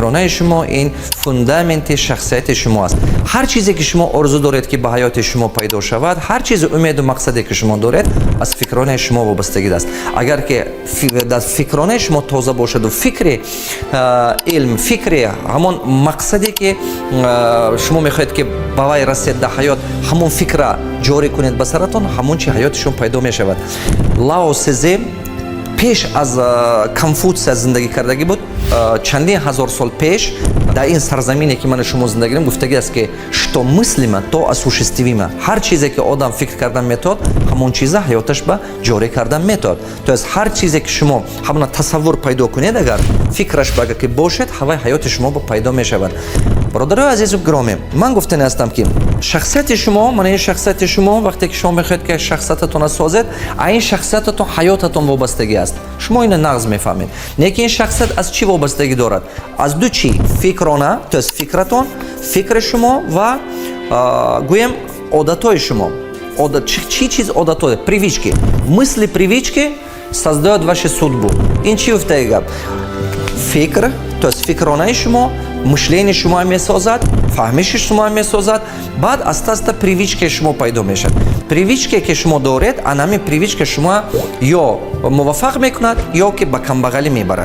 фикронаи шумо ин фундаменти шахсияти шумо аст. ҳар чизе ки шумо орзу доред ки ба ҳаёти шумо пайдо шавад, ҳар чизи умеду мақсаде ки шумо доред аз фикронаи шумо вобастагӣ аст. агар ки фикронаи шумо тоза бошаду фикри илм, фикри ҳамон мақсаде ки шумо мехоҳед ки ба вай расед дар ҳаёт, ҳамон фикра ҷорӣ кунед ба саратон, ҳамон чи ҳаёти шумо пайдо мешавад. Лао Цзэ пеш аз Конфутсия зиндагӣ кардагӣ буд. Чандин ҳазор сол пеш дар ин сарзамине ки ману шумо зиндагӣ дорем гуфтагӣ аст ки что мыслимо, то осуществимо. ҳар чизе ки одам фикр кардан метавонад, ҳамон чиза ҳаёташ ба ҷорӣ кардан метавонад. То есть ҳар чизе ки шумо ҳамона тасаввур пайдо кунед, агар фикраш ба ки бошед, ҳавай ҳаёти шумо ба пайдо мешавад. برادرای عزیز و گرامی، من گفتن هستم که شخصیت شما، من این شخصیت شما وقتی که شما میخواید که شخصیتتون رو سازید، این شخصیتتون حیاتتون وابستگی است. شما اینو نقض میفهمید. نه که این شخصیت از چی وابستگی دارد؟ از دو چی؟ فکرانه، تو است فکرتون، فکر شما و گویم عادتهای شما. چی چیز عادتهای؟ привычки. Мысли, привычки создают вашу судьбу. این چی گفته؟ فکر، то есть фикронаи шумо, мышление шумо месозад, фаҳмиши шумо месозад, баъд аста-аста привичке шумо пайдо мешавад. Привичке ки шумо доред, анами привичке шумо ё муваффақ мекунад, ё ки ба камбағалӣ мебарад.